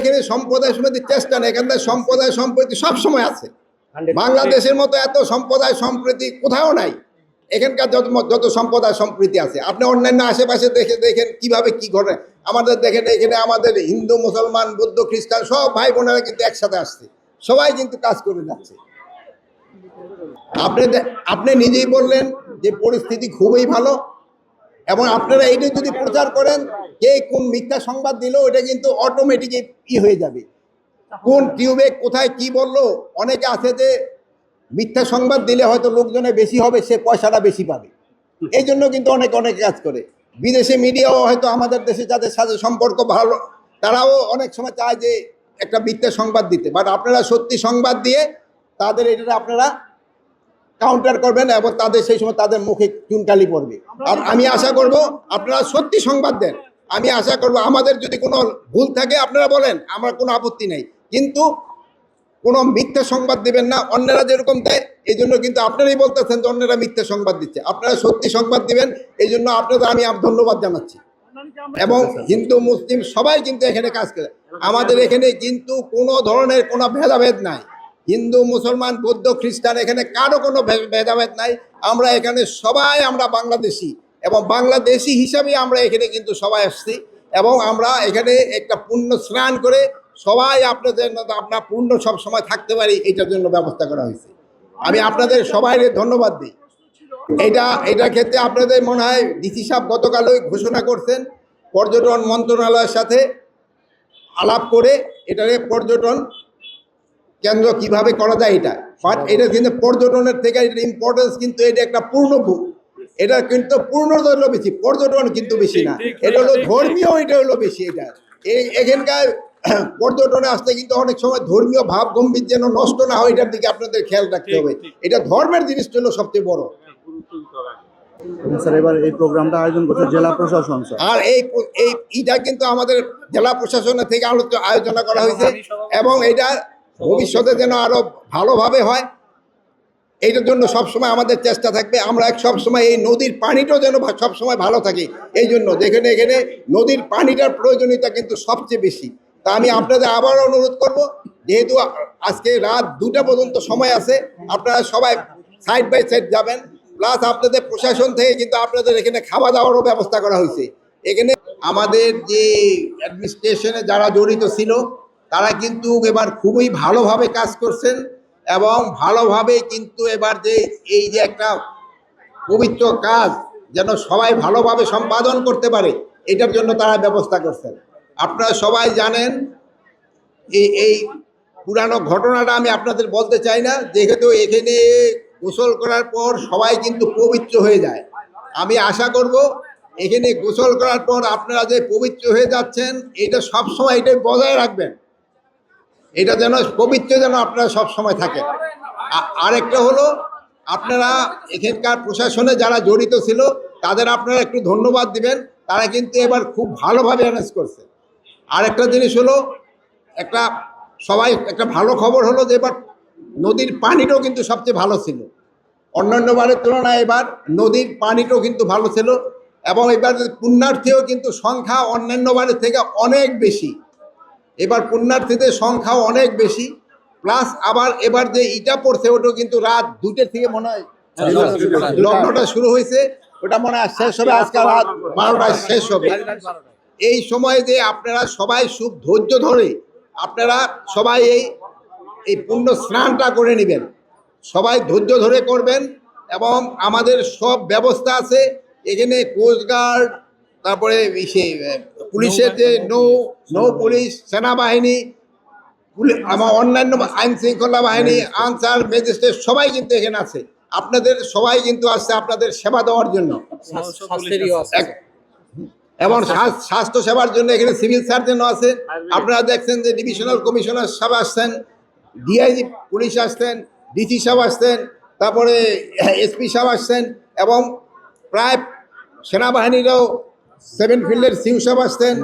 এখানে সম্প্রদায় সমিতির চেষ্টা নেই, এখানকার সম্প্রদায় সম্প্রীতি সবসময় আছে। বাংলাদেশের মতো এত সম্প্রদায় সম্প্রীতি কোথাও নাই। এখানকার যত সম্প্রদায় সম্প্রীতি আছে, আপনি অন্যান্য আশেপাশে দেখেন কিভাবে কি ঘটে। আমাদের দেখেন এখানে আমাদের হিন্দু মুসলমান বৌদ্ধ খ্রিস্টান সব ভাই বোনেরা কিন্তু একসাথে আসছে, সবাই কিন্তু কাজ করে যাচ্ছে। আপনি নিজেই বললেন যে পরিস্থিতি খুবই ভালো, এবং আপনারা এইটা যদি প্রচার করেন কে কোন মিথ্যা সংবাদ দিল ওটা কিন্তু অটোমেটিক হয়ে যাবে। কোন টিউবে কোথায় কি বললো, অনেকে আছে যে মিথ্যা সংবাদ দিলে হয়তো লোকজনের বেশি হবে, সে পয়সাটা বেশি পাবে, এই জন্য কিন্তু অনেক কাজ করে। বিদেশি মিডিয়াও হয়তো আমাদের দেশে যাদের সাথে সম্পর্ক ভালো, তারাও অনেক সময় চায় যে একটা মিথ্যা সংবাদ দিতে, বাট আপনারা সত্যি সংবাদ দিয়ে তাদের এটা আপনারা কাউন্টার করবেন, এবং তাদের সেই সময় তাদের মুখে চুনকালি পড়বে। আর আমি আশা করব আপনারা সত্যি সংবাদ দেন। আমি আশা করব আমাদের যদি কোনো ভুল থাকে আপনারা বলেন, আমার কোনো আপত্তি নেই, কিন্তু কোনো মিথ্যা সংবাদ দেবেন না। অন্যরা যেরকম দেয় এই জন্য কিন্তু আপনারাই বলতেছেন যে অন্যরা মিথ্যা সংবাদ দিচ্ছে, আপনারা সত্যি সংবাদ দিবেন। এই জন্য আপনাদের আমি ধন্যবাদ জানাচ্ছি। এবং হিন্দু মুসলিম সবাই কিন্তু এখানে কাজ করে, আমাদের এখানে কিন্তু কোনো ধরনের কোনো ভেদাভেদ নাই। হিন্দু মুসলমান বৌদ্ধ খ্রিস্টান এখানে কারো কোনো ভেদাভেদ নাই। আমরা এখানে সবাই আমরা বাংলাদেশি, এবং বাংলাদেশি হিসাবে আমরা এখানে কিন্তু সবাই আসছি, এবং আমরা এখানে একটা পুণ্য স্নান করে সবাই আপনাদের আপনার পূর্ণ সব সময় থাকতে পারি, এটার জন্য ব্যবস্থা করা হয়েছে। আমি আপনাদের সবাই ধন্যবাদ দিই। এটার ক্ষেত্রে আপনাদের মনে হয় ডিসি সাহেব গতকালই ঘোষণা করছেন পর্যটন মন্ত্রণালয়ের সাথে আলাপ করে এটারে পর্যটন কেন্দ্র কিভাবে করা যায় এটা। বাট এটা কিন্তু পর্যটনের থেকে এটার ইম্পর্টেন্স কিন্তু এটা একটা পূর্ণভূ, এটা কিন্তু পূর্ণতা হলো বেশি, পর্যটন কিন্তু বেশি না। এটা হলো ধর্মীয়, এটা হলো বেশি। এটা এখানকার পর্যটনে আসতে কিন্তু অনেক সময় ধর্মীয় ভাব গম্ভীর যেন নষ্ট না হয়, এটার দিকে আপনাদের খেয়াল রাখতে হবে। এটা ধর্মের জিনিসটা হলো সবচেয়ে বড়। স্যার এবার এই প্রোগ্রামটা আয়োজন করছে জেলা প্রশাসন, আর এইটা কিন্তু আমাদের জেলা প্রশাসনের থেকে আলোচনা করা হয়েছে, এবং এটা ভবিষ্যতে যেন আরো ভালোভাবে হয় এইটার জন্য সবসময় আমাদের চেষ্টা থাকবে। আমরা সবসময় এই নদীর পানিটাও যেন সবসময় ভালো থাকে, এই জন্য দেখেন এখানে নদীর পানিটার প্রয়োজনীয়তা কিন্তু সবচেয়ে বেশি। তা আমি আপনাদের আবার অনুরোধ করব, যেহেতু আজকে রাত 2টা পর্যন্ত সময় আছে, আপনারা সবাই সাইড বাই সাইড যাবেন। প্লাস আপনাদের প্রশাসন থেকে কিন্তু আপনাদের এখানে খাওয়া দাওয়ারও ব্যবস্থা করা হয়েছে। এখানে আমাদের যে অ্যাডমিনিস্ট্রেশনে যারা জড়িত ছিল তারা কিন্তু এবার খুবই ভালোভাবে কাজ করছেন, এবং ভালোভাবে কিন্তু এবার যে এই যে একটা পবিত্র কাজ যেন সবাই ভালোভাবে সম্পাদন করতে পারে, এটার জন্য তারা ব্যবস্থা করছেন। আপনারা সবাই জানেন এই পুরানো ঘটনাটা আমি আপনাদের বলতে চাই না, যেহেতু এখানে গোসল করার পর সবাই কিন্তু পবিত্র হয়ে যায়। আমি আশা করব এখানে গোসল করার পর আপনারা যে পবিত্র হয়ে যাচ্ছেন এটা সবসময় এটাই বজায় রাখবেন, এটা যেন পবিত্র যেন আপনারা সবসময় থাকেন। আরেকটা হলো আপনারা এখানকার প্রশাসনে যারা জড়িত ছিল তাদের আপনারা একটু ধন্যবাদ দিবেন, তারা কিন্তু এবার খুব ভালোভাবে অ্যারেঞ্জ করছে। আরেকটা জিনিস হলো একটা ভালো খবর হলো যে এবার নদীর পানিটাও কিন্তু সবচেয়ে ভালো ছিল, অন্যান্য বারের তুলনায় এবার নদীর পানিটাও কিন্তু ভালো ছিল, এবং এবার পুণ্যার্থীও কিন্তু সংখ্যা অন্যান্য বারের থেকে অনেক বেশি। এবার পুণ্যার্থীদের সংখ্যাও অনেক বেশি, প্লাস আবার এবার যে ইটা পড়ছে ওটাও কিন্তু রাত 2টা থেকে মনে হয় লগ্নটা শুরু হয়েছে, ওটা মনে হয় শেষ হবে আজকে রাত 12টায় শেষ হবে। এই সময়ে যে আপনারা সবাই খুব ধৈর্য ধরে আপনারা সবাই এই পুণ্য স্নানটা করে নেবেন, সবাই ধৈর্য ধরে করবেন। এবং আমাদের সব ব্যবস্থা আছে এখানে, কোস্টগার্ড, তারপরে পুলিশের যে নৌ পুলিশ, সেনাবাহিনী, আমার অন্যান্য আইন শৃঙ্খলা বাহিনী, আনসার, ম্যাজিস্ট্রেট সবাই কিন্তু এখানে আছে। আপনাদের সবাই কিন্তু আসছে আপনাদের সেবা দেওয়ার জন্য, এবং স্বাস্থ্য সেবার জন্য এখানে সিভিল সার্জনও আছে। আপনারা দেখছেন যে ডিভিশনাল কমিশনার সাহেব আসছেন, ডিআইজি পুলিশ আসছেন, ডিসি সাহেব আসছেন, তারপরে এসপি সাহেব আসছেন, এবং প্রায় সেনাবাহিনীরও 7 ফিল্ডের সিউ সাহেব আসছেন।